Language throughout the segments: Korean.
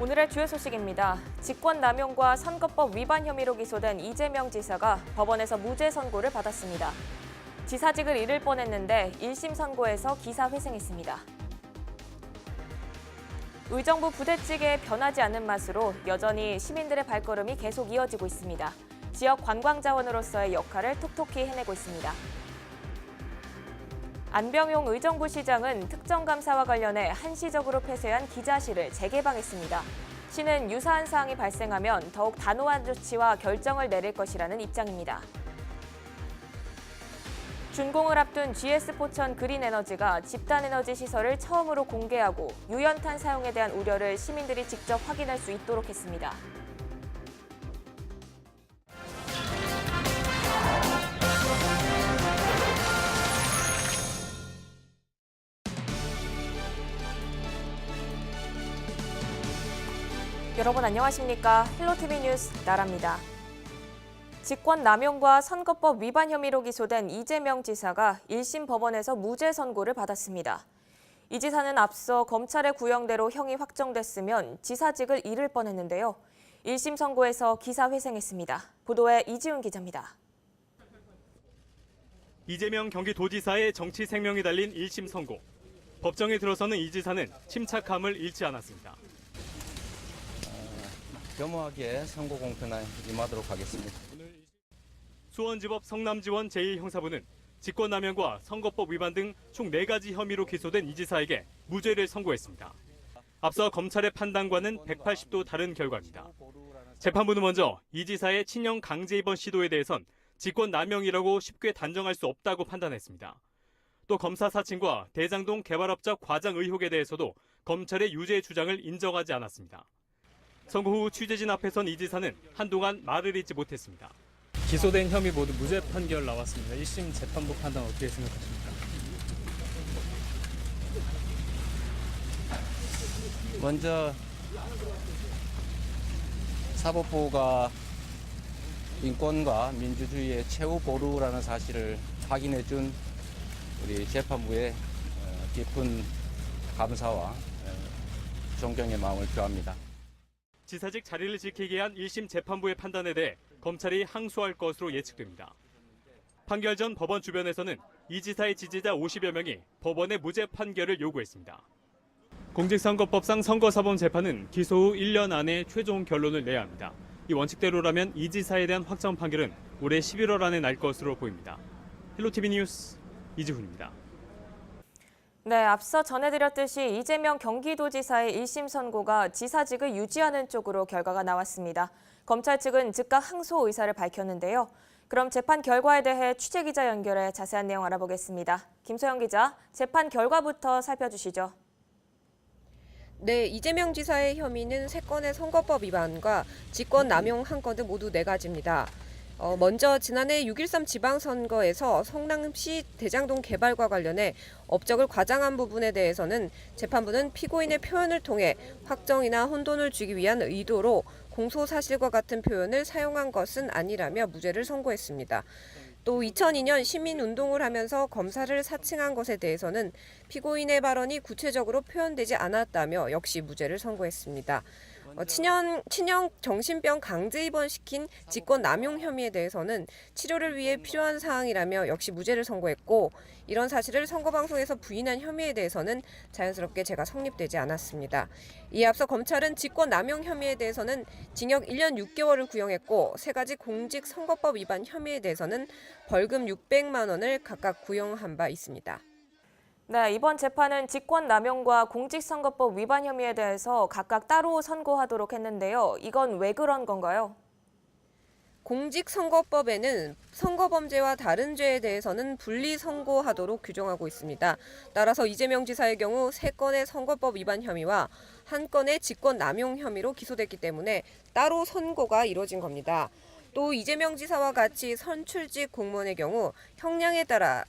오늘의 주요 소식입니다. 직권남용과 선거법 위반 혐의로 기소된 이재명 지사가 법원에서 무죄 선고를 받았습니다. 지사직을 잃을 뻔했는데 1심 선고에서 기사 회생했습니다. 의정부 부대찌개의 변하지 않는 맛으로 여전히 시민들의 발걸음이 계속 이어지고 있습니다. 지역 관광자원으로서의 역할을 톡톡히 해내고 있습니다. 안병용 의정부시장은 특정감사와 관련해 한시적으로 폐쇄한 기자실을 재개방했습니다. 시는 유사한 사항이 발생하면 더욱 단호한 조치와 결정을 내릴 것이라는 입장입니다. 준공을 앞둔 GS포천 그린에너지가 집단에너지 시설을 처음으로 공개하고 유연탄 사용에 대한 우려를 시민들이 직접 확인할 수 있도록 했습니다. 여러분 안녕하십니까? 헬로티비 뉴스 나라입니다. 직권남용과 선거법 위반 혐의로 기소된 이재명 지사가 1심 법원에서 무죄 선고를 받았습니다. 이 지사는 앞서 검찰의 구형대로 형이 확정됐으면 지사직을 잃을 뻔했는데요. 1심 선고에서 기사 회생했습니다. 보도에 이지훈 기자입니다. 이재명 경기도지사의 정치 생명이 달린 1심 선고. 법정에 들어서는 이 지사는 침착함을 잃지 않았습니다. 겸허하게 선고 공표에 임하도록 하겠습니다. 수원지법 성남지원 제1형사부는 직권남용과 선거법 위반 등 총 4가지 혐의로 기소된 이 지사에게 무죄를 선고했습니다. 앞서 검찰의 판단과는 180도 다른 결과입니다. 재판부는 먼저 이 지사의 친형 강제 입원 시도에 대해선 직권남용이라고 쉽게 단정할 수 없다고 판단했습니다. 또 검사 사칭과 대장동 개발업적 과장 의혹에 대해서도 검찰의 유죄 주장을 인정하지 않았습니다. 선고 후 취재진 앞에선 이 지사는 한동안 말을 잇지 못했습니다. 기소된 혐의 모두 무죄 판결 나왔습니다. 1심 재판부 판단 어떻게 생각하십니까? 먼저 사법부가 인권과 민주주의의 최후 보루라는 사실을 확인해 준 우리 재판부의 깊은 감사와 존경의 마음을 표합니다. 지사직 자리를 지키게 한 1심 재판부의 판단에 대해 검찰이 항소할 것으로 예측됩니다. 판결 전 법원 주변에서는 이 지사의 지지자 50여 명이 법원의 무죄 판결을 요구했습니다. 공직선거법상 선거사범 재판은 기소 후 1년 안에 최종 결론을 내야 합니다. 이 원칙대로라면 이 지사에 대한 확정 판결은 올해 11월 안에 날 것으로 보입니다. 헬로티비 뉴스 이지훈입니다. 네, 앞서 전해드렸듯이 이재명 경기도지사의 1심 선고가 지사직을 유지하는 쪽으로 결과가 나왔습니다. 검찰 측은 즉각 항소 의사를 밝혔는데요. 그럼 재판 결과에 대해 취재기자 연결해 자세한 내용 알아보겠습니다. 김소영 기자, 재판 결과부터 살펴주시죠. 네, 이재명 지사의 혐의는 3건의 선거법 위반과 직권남용 1건 등 모두 4가지입니다. 먼저 지난해 6.13 지방선거에서 성남시 대장동 개발과 관련해 업적을 과장한 부분에 대해서는 재판부는 피고인의 표현을 통해 확정이나 혼돈을 주기 위한 의도로 공소사실과 같은 표현을 사용한 것은 아니라며 무죄를 선고했습니다. 또 2002년 시민운동을 하면서 검사를 사칭한 것에 대해서는 피고인의 발언이 구체적으로 표현되지 않았다며 역시 무죄를 선고했습니다. 친형 정신병 강제 입원시킨 직권남용 혐의에 대해서는 치료를 위해 필요한 사항이라며 역시 무죄를 선고했고, 이런 사실을 선거방송에서 부인한 혐의에 대해서는 자연스럽게 죄가 성립되지 않았습니다. 이에 앞서 검찰은 직권남용 혐의에 대해서는 징역 1년 6개월을 구형했고, 3가지 공직선거법 위반 혐의에 대해서는 벌금 600만 원을 각각 구형한 바 있습니다. 네, 이번 재판은 직권남용과 공직선거법 위반 혐의에 대해서 각각 따로 선고하도록 했는데요. 이건 왜 그런 건가요? 공직선거법에는 선거범죄와 다른 죄에 대해서는 분리 선고하도록 규정하고 있습니다. 따라서 이재명 지사의 경우 3건의 선거법 위반 혐의와 1건의 직권남용 혐의로 기소됐기 때문에 따로 선고가 이뤄진 겁니다. 또 이재명 지사와 같이 선출직 공무원의 경우 형량에 따라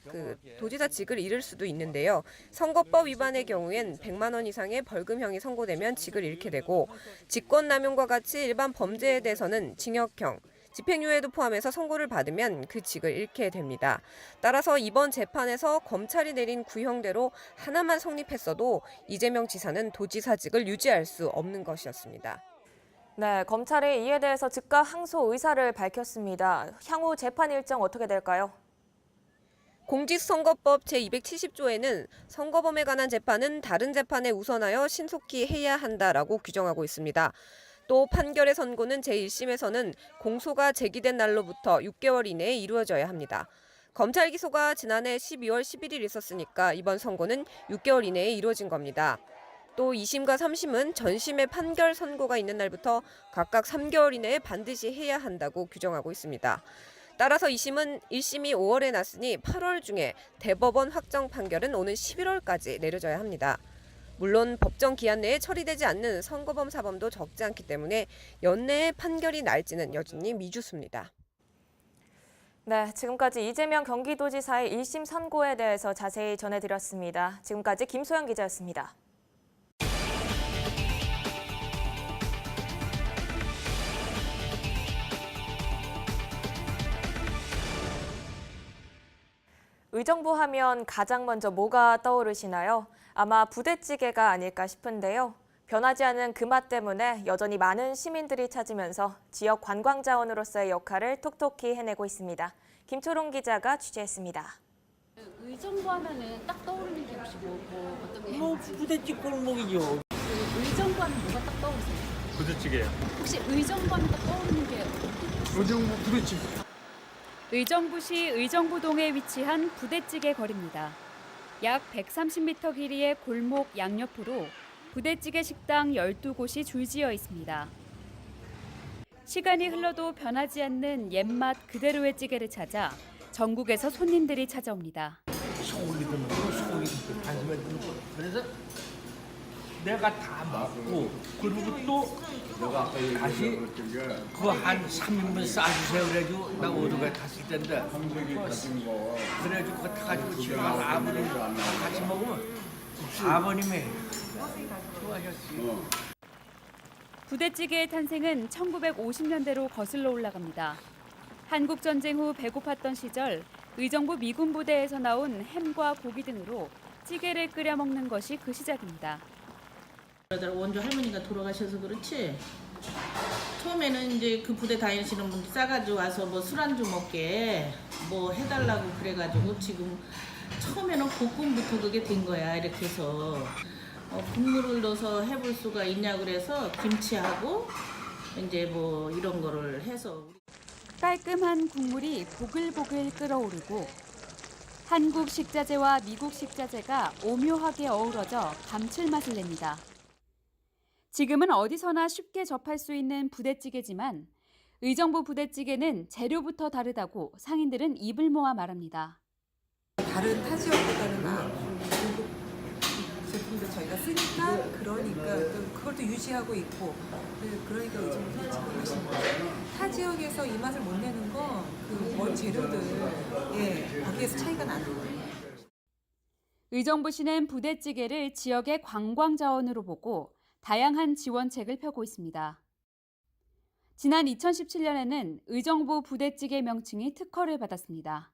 도지사직을 잃을 수도 있는데요. 선거법 위반의 경우엔 100만 원 이상의 벌금형이 선고되면 직을 잃게 되고, 직권남용과 같이 일반 범죄에 대해서는 징역형, 집행유예도 포함해서 선고를 받으면 그 직을 잃게 됩니다. 따라서 이번 재판에서 검찰이 내린 구형대로 하나만 성립했어도 이재명 지사는 도지사직을 유지할 수 없는 것이었습니다. 네, 검찰이 이에 대해서 즉각 항소 의사를 밝혔습니다. 향후 재판 일정 어떻게 될까요? 공직선거법 제270조에는 선거범에 관한 재판은 다른 재판에 우선하여 신속히 해야 한다라고 규정하고 있습니다. 또 판결의 선고는 제1심에서는 공소가 제기된 날로부터 6개월 이내에 이루어져야 합니다. 검찰 기소가 지난해 12월 11일 있었으니까 이번 선고는 6개월 이내에 이루어진 겁니다. 또 2심과 3심은 전심의 판결 선고가 있는 날부터 각각 3개월 이내에 반드시 해야 한다고 규정하고 있습니다. 따라서 2심은 1심이 5월에 났으니 8월 중에 대법원 확정 판결은 오는 11월까지 내려져야 합니다. 물론 법정 기한 내에 처리되지 않는 선거범 사범도 적지 않기 때문에 연내에 판결이 날지는 여전히 미주수입니다. 네, 지금까지 이재명 경기도지사의 1심 선고에 대해서 자세히 전해드렸습니다. 지금까지 김소영 기자였습니다. 의정부 하면 가장 먼저 뭐가 떠오르시나요? 아마 부대찌개가 아닐까 싶은데요. 변하지 않은 그 맛 때문에 여전히 많은 시민들이 찾으면서 지역 관광 자원으로서의 역할을 톡톡히 해내고 있습니다. 김초롱 기자가 취재했습니다. 의정부 하면은 딱 떠오르는 게 혹시 어떤 게 있는지? 부대찌개 골목이죠. 의정부 하면 뭐가 딱 떠오르세요? 부대찌개요. 혹시 의정부 하면 딱 떠오르는 게 의정부 부대찌개. 의정부시 의정부동에 위치한 부대찌개 거리입니다. 약 130m 길이의 골목 양옆으로 부대찌개 식당 12곳이 줄지어 있습니다. 시간이 흘러도 변하지 않는 옛맛 그대로의 찌개를 찾아 전국에서 손님들이 찾아옵니다. 소고기도 넣고 소고기 반스만 넣고 그래서 내가 다 먹고 그리고 또 다시 그거 한 3인분 싸주세요 그래가지고 나 오토바이 탔을 텐데 그래가지고 그거 타가지고 집에 가서 아버님 같이 먹으면 아버님이 좋아하셨어요. 부대찌개의 탄생은 1950년대로 거슬러 올라갑니다. 한국전쟁 후 배고팠던 시절 의정부 미군 부대에서 나온 햄과 고기 등으로 찌개를 끓여 먹는 것이 그 시작입니다. 원조 할머니가 돌아가셔서 그렇지. 처음에는 이제 그 부대 다니시는 분 싸가지고 와서 뭐 술안주 먹게 뭐 해달라고 그래가지고 지금 처음에는 볶음부터 그게 된 거야. 이렇게 해서 국물을 넣어서 해볼 수가 있냐 그래서 김치하고 이제 뭐 이런 거를 해서. 깔끔한 국물이 보글보글 끓어오르고 한국 식자재와 미국 식자재가 오묘하게 어우러져 감칠맛을 냅니다. 지금은 어디서나 쉽게 접할 수 있는 부대찌개지만 의정부 부대찌개는 재료부터 다르다고 상인들은 입을 모아 말합니다. 다른 타 지역보다는 중국 제품들 저희가 쓰니까 그러니까 그걸 또 유지하고 있고 그러니까 의정부 부대찌개가 훨씬 타 지역에서 이 맛을 못 내는 건 그 원 재료들 거기에서 차이가 나는 거예요. 의정부시는 부대찌개를 지역의 관광 자원으로 보고 다양한 지원책을 펴고 있습니다. 지난 2017년에는 의정부 부대찌개 명칭이 특허를 받았습니다.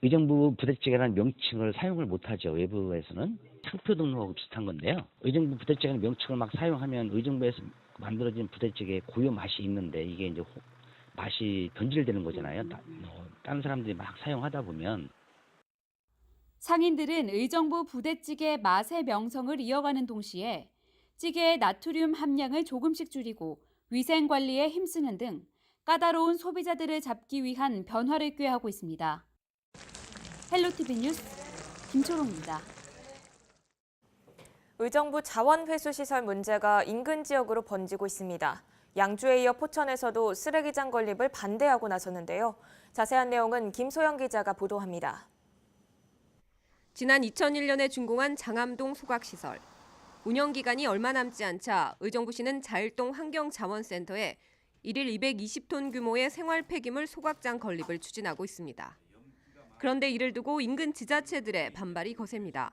의정부 부대찌개라는 명칭을 사용을 못하죠. 외부에서는 상표 등록하고 비슷한 건데요. 의정부 부대찌개라는 명칭을 막 사용하면 의정부에서 만들어진 부대찌개에 고유 맛이 있는데 이게 이제 맛이 변질되는 거잖아요. 다른 사람들이 막 사용하다 보면. 상인들은 의정부 부대찌개 맛의 명성을 이어가는 동시에 찌개의 나트륨 함량을 조금씩 줄이고 위생 관리에 힘쓰는 등 까다로운 소비자들을 잡기 위한 변화를 꾀하고 있습니다. 헬로티비 뉴스 김초롱입니다. 의정부 자원회수시설 문제가 인근 지역으로 번지고 있습니다. 양주에 이어 포천에서도 쓰레기장 건립을 반대하고 나섰는데요. 자세한 내용은 김소영 기자가 보도합니다. 지난 2001년에 준공한 장암동 소각시설. 운영 기간이 얼마 남지 않자 의정부시는 자일동 환경자원센터에 1일 220톤 규모의 생활 폐기물 소각장 건립을 추진하고 있습니다. 그런데 이를 두고 인근 지자체들의 반발이 거셉니다.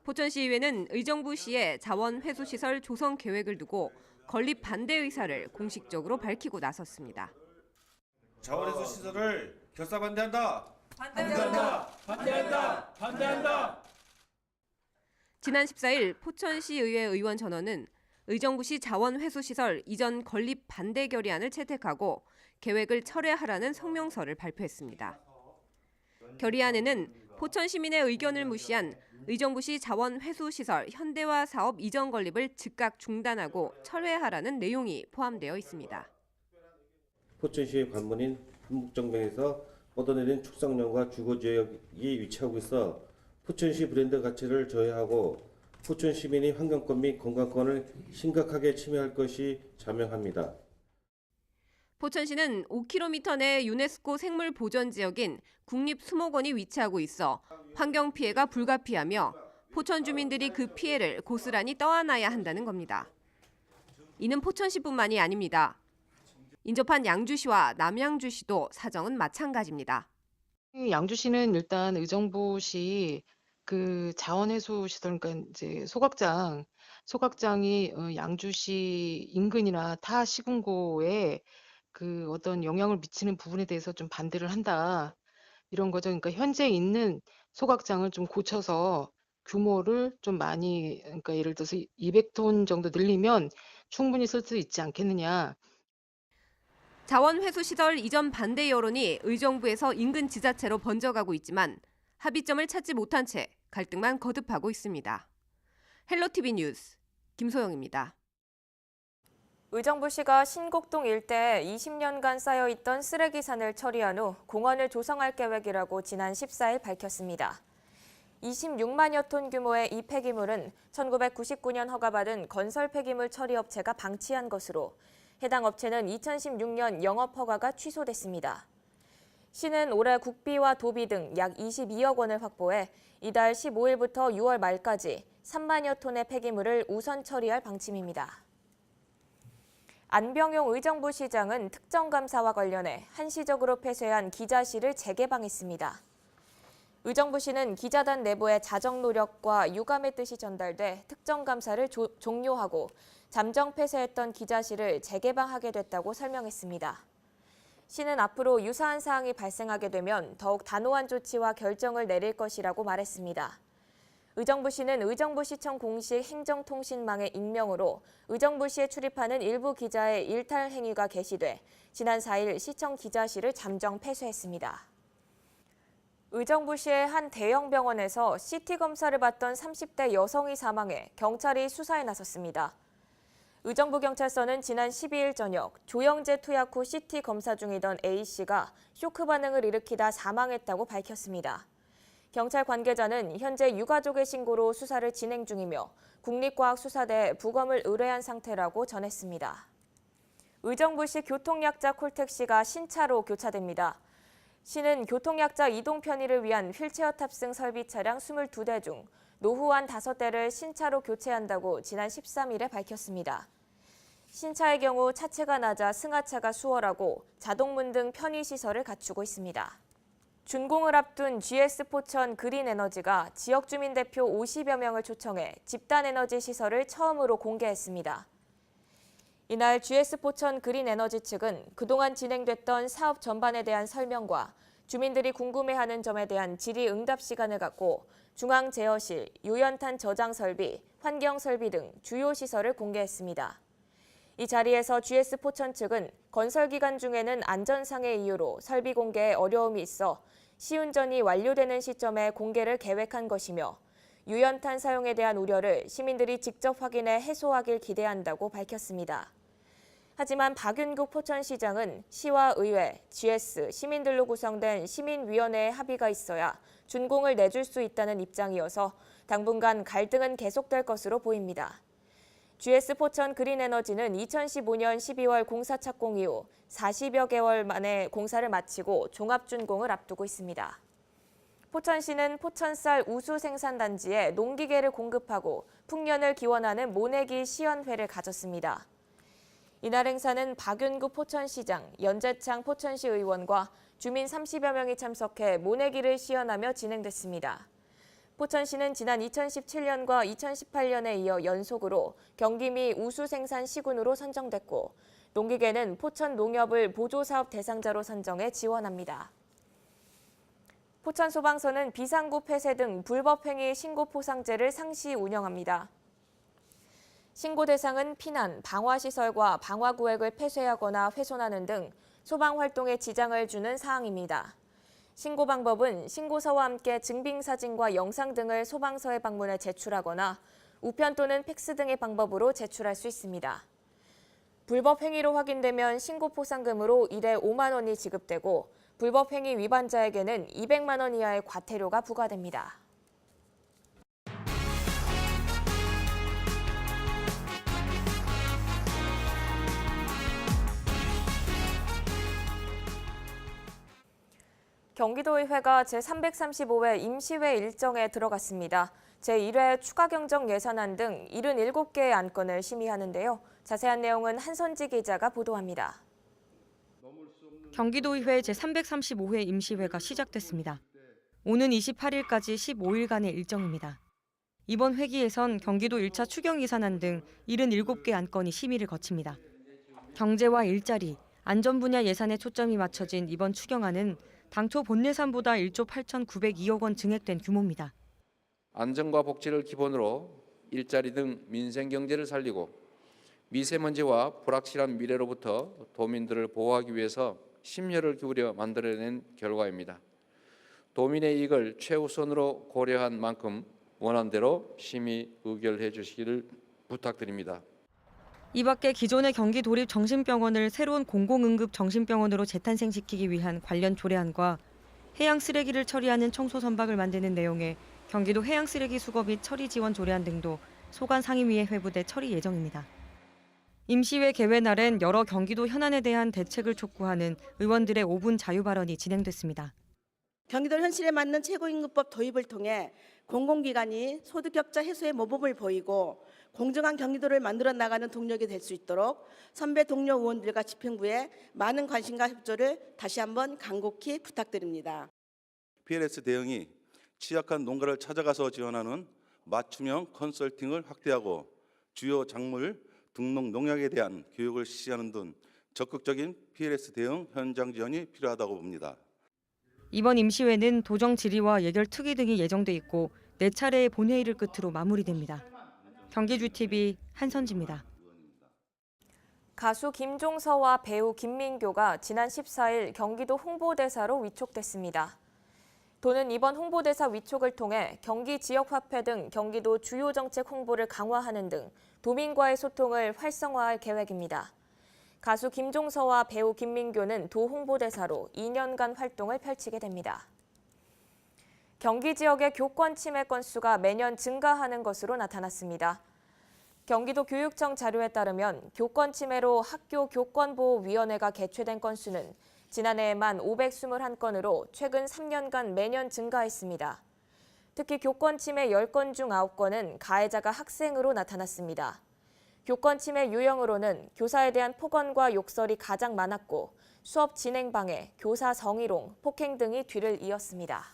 포천시의회는 의정부시의 자원 회수시설 조성 계획을 두고 건립 반대 의사를 공식적으로 밝히고 나섰습니다. 자원회수 시설을 결사 반대한다. 반대한다. 지난 14일 포천시 의회 의원 전원은 의정부시 자원회수시설 이전 건립 반대 결의안을 채택하고 계획을 철회하라는 성명서를 발표했습니다. 결의안에는 포천 시민의 의견을 무시한 의정부시 자원회수시설 현대화 사업 이전 건립을 즉각 중단하고 철회하라는 내용이 포함되어 있습니다. 포천시의 관문인 한북정변에서 뻗어내린 축산용과 주거지역이 위치하고 있어 포천시 브랜드 가치를 저해하고 포천 시민의 환경권 및 건강권을 심각하게 침해할 것이 자명합니다. 포천시는 5km 내 유네스코 생물보전지역인 국립수목원이 위치하고 있어 환경 피해가 불가피하며 포천 주민들이 그 피해를 고스란히 떠안아야 한다는 겁니다. 이는 포천시뿐만이 아닙니다. 인접한 양주시와 남양주시도 사정은 마찬가지입니다. 양주시는 일단 의정부시 그 자원회수 시설, 그러니까 이제 소각장이 양주시 인근이나 타 시군구에 그 어떤 영향을 미치는 부분에 대해서 좀 반대를 한다. 이런 거죠. 그러니까 현재 있는 소각장을 좀 고쳐서 규모를 좀 많이, 그러니까 예를 들어서 200톤 정도 늘리면 충분히 쓸 수 있지 않겠느냐. 자원회수시설 이전 반대 여론이 의정부에서 인근 지자체로 번져가고 있지만 합의점을 찾지 못한 채 갈등만 거듭하고 있습니다. 헬로티비 뉴스 김소영입니다. 의정부시가 신곡동 일대에 20년간 쌓여있던 쓰레기산을 처리한 후 공원을 조성할 계획이라고 지난 14일 밝혔습니다. 26만여 톤 규모의 이 폐기물은 1999년 허가받은 건설 폐기물 처리업체가 방치한 것으로 해당 업체는 2016년 영업 허가가 취소됐습니다. 시는 올해 국비와 도비 등 약 22억 원을 확보해 이달 15일부터 6월 말까지 3만여 톤의 폐기물을 우선 처리할 방침입니다. 안병용 의정부시장은 특정감사와 관련해 한시적으로 폐쇄한 기자실을 재개방했습니다. 의정부시는 기자단 내부의 자정 노력과 유감의 뜻이 전달돼 특정감사를 종료하고 잠정 폐쇄했던 기자실을 재개방하게 됐다고 설명했습니다. 시는 앞으로 유사한 사항이 발생하게 되면 더욱 단호한 조치와 결정을 내릴 것이라고 말했습니다. 의정부시는 의정부시청 공식 행정통신망의 익명으로 의정부시에 출입하는 일부 기자의 일탈 행위가 게시돼 지난 4일 시청 기자실을 잠정 폐쇄했습니다. 의정부시의 한 대형 병원에서 CT 검사를 받던 30대 여성이 사망해 경찰이 수사에 나섰습니다. 의정부경찰서는 지난 12일 저녁 조영재 투약 후 CT 검사 중이던 A씨가 쇼크 반응을 일으키다 사망했다고 밝혔습니다. 경찰 관계자는 현재 유가족의 신고로 수사를 진행 중이며 국립과학수사대에 부검을 의뢰한 상태라고 전했습니다. 의정부시 교통약자 콜택시가 신차로 교차됩니다. 시는 교통약자 이동 편의를 위한 휠체어 탑승 설비 차량 22대 중 노후한 5대를 신차로 교체한다고 지난 13일에 밝혔습니다. 신차의 경우 차체가 낮아 승하차가 수월하고 자동문 등 편의시설을 갖추고 있습니다. 준공을 앞둔 GS 포천 그린에너지가 지역 주민 대표 50여 명을 초청해 집단에너지 시설을 처음으로 공개했습니다. 이날 GS 포천 그린에너지 측은 그동안 진행됐던 사업 전반에 대한 설명과 주민들이 궁금해하는 점에 대한 질의응답 시간을 갖고 중앙 제어실, 유연탄 저장 설비, 환경 설비 등 주요 시설을 공개했습니다. 이 자리에서 GS 포천 측은 건설 기간 중에는 안전상의 이유로 설비 공개에 어려움이 있어 시운전이 완료되는 시점에 공개를 계획한 것이며 유연탄 사용에 대한 우려를 시민들이 직접 확인해 해소하길 기대한다고 밝혔습니다. 하지만 박윤국 포천시장은 시와 의회, GS, 시민들로 구성된 시민위원회의 합의가 있어야 준공을 내줄 수 있다는 입장이어서 당분간 갈등은 계속될 것으로 보입니다. GS 포천 그린에너지는 2015년 12월 공사 착공 이후 40여 개월 만에 공사를 마치고 종합준공을 앞두고 있습니다. 포천시는 포천쌀 우수 생산단지에 농기계를 공급하고 풍년을 기원하는 모내기 시연회를 가졌습니다. 이날 행사는 박윤국 포천시장, 연재창 포천시 의원과 주민 30여 명이 참석해 모내기를 시연하며 진행됐습니다. 포천시는 지난 2017년과 2018년에 이어 연속으로 경기미 우수생산 시군으로 선정됐고 농기계는 포천 농협을 보조사업 대상자로 선정해 지원합니다. 포천소방서는 비상구 폐쇄 등 불법행위 신고포상제를 상시 운영합니다. 신고 대상은 피난, 방화시설과 방화구획을 폐쇄하거나 훼손하는 등 소방활동에 지장을 주는 사항입니다. 신고 방법은 신고서와 함께 증빙사진과 영상 등을 소방서에 방문해 제출하거나 우편 또는 팩스 등의 방법으로 제출할 수 있습니다. 불법 행위로 확인되면 신고 포상금으로 1회 5만 원이 지급되고 불법 행위 위반자에게는 200만 원 이하의 과태료가 부과됩니다. 경기도의회가 제335회 임시회 일정에 들어갔습니다. 제1회 추가 경정 예산안 등 77개의 안건을 심의하는데요. 자세한 내용은 한선지 기자가 보도합니다. 경기도의회 제335회 임시회가 시작됐습니다. 오는 28일까지 15일간의 일정입니다. 이번 회기에선 경기도 1차 추경 예산안 등 77개 안건이 심의를 거칩니다. 경제와 일자리, 안전 분야 예산에 초점이 맞춰진 이번 추경안은 당초 본 예산보다 1조 8,902억 원 증액된 규모입니다. 안전과 복지를 기본으로 일자리 등 민생 경제를 살리고 미세먼지와 불확실한 미래로부터 도민들을 보호하기 위해서 심혈을 기울여 만들어낸 결과입니다. 도민의 이익을 최우선으로 고려한 만큼 원안대로 심의 의결해 주시기를 부탁드립니다. 이 밖에 기존의 경기 도립 정신병원을 새로운 공공응급 정신병원으로 재탄생시키기 위한 관련 조례안과 해양 쓰레기를 처리하는 청소 선박을 만드는 내용의 경기도 해양 쓰레기 수거 및 처리 지원 조례안 등도 소관 상임위에 회부돼 처리 예정입니다. 임시회 개회 날엔 여러 경기도 현안에 대한 대책을 촉구하는 의원들의 5분 자유 발언이 진행됐습니다. 경기도 현실에 맞는 최고임금법 도입을 통해 공공기관이 소득 격차 해소의 모범을 보이고 공정한 경기도를 만들어 나가는 동력이 될 수 있도록 선배 동료 의원들과 집행부에 많은 관심과 협조를 다시 한번 간곡히 부탁드립니다. PLS 대응이 취약한 농가를 찾아가서 지원하는 맞춤형 컨설팅을 확대하고 주요 작물 등록 농약에 대한 교육을 실시하는 등 적극적인 PLS 대응 현장 지원이 필요하다고 봅니다. 이번 임시회는 도정 질의와 예결 특위 등이 예정돼 있고 4차례의 본회의를 끝으로 마무리됩니다. 경기주TV 한선지입니다. 가수 김종서와 배우 김민교가 지난 14일 경기도 홍보대사로 위촉됐습니다. 도는 이번 홍보대사 위촉을 통해 경기 지역화폐 등 경기도 주요 정책 홍보를 강화하는 등 도민과의 소통을 활성화할 계획입니다. 가수 김종서와 배우 김민교는 도 홍보대사로 2년간 활동을 펼치게 됩니다. 경기 지역의 교권 침해 건수가 매년 증가하는 것으로 나타났습니다. 경기도 교육청 자료에 따르면 교권 침해로 학교 교권보호위원회가 개최된 건수는 지난해에만 521건으로 최근 3년간 매년 증가했습니다. 특히 교권 침해 10건 중 9건은 가해자가 학생으로 나타났습니다. 교권 침해 유형으로는 교사에 대한 폭언과 욕설이 가장 많았고 수업 진행 방해, 교사 성희롱, 폭행 등이 뒤를 이었습니다.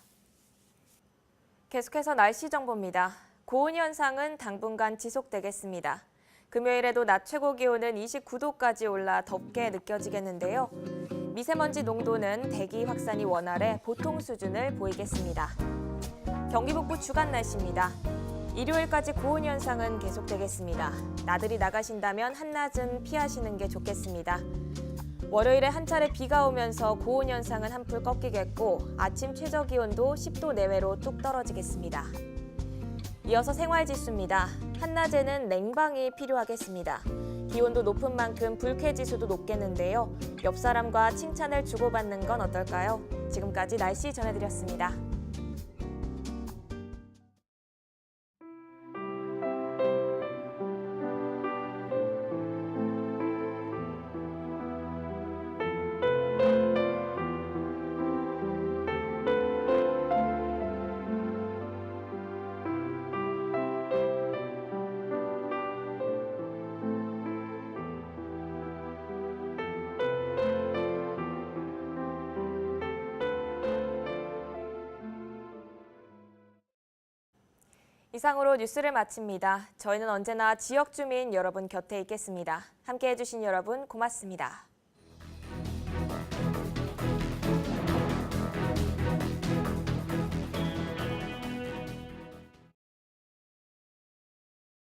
계속해서 날씨 정보입니다. 고온 현상은 당분간 지속되겠습니다. 금요일에도 낮 최고 기온은 29도까지 올라 덥게 느껴지겠는데요. 미세먼지 농도는 대기 확산이 원활해 보통 수준을 보이겠습니다. 경기 북부 주간 날씨입니다. 일요일까지 고온 현상은 계속되겠습니다. 나들이 나가신다면 한낮은 피하시는 게 좋겠습니다. 월요일에 한 차례 비가 오면서 고온 현상은 한풀 꺾이겠고 아침 최저 기온도 10도 내외로 뚝 떨어지겠습니다. 이어서 생활지수입니다. 한낮에는 냉방이 필요하겠습니다. 기온도 높은 만큼 불쾌지수도 높겠는데요. 옆 사람과 칭찬을 주고받는 건 어떨까요? 지금까지 날씨 전해드렸습니다. 이상으로 뉴스를 마칩니다. 저희는 언제나 지역 주민 여러분 곁에 있겠습니다. 함께해 주신 여러분 고맙습니다.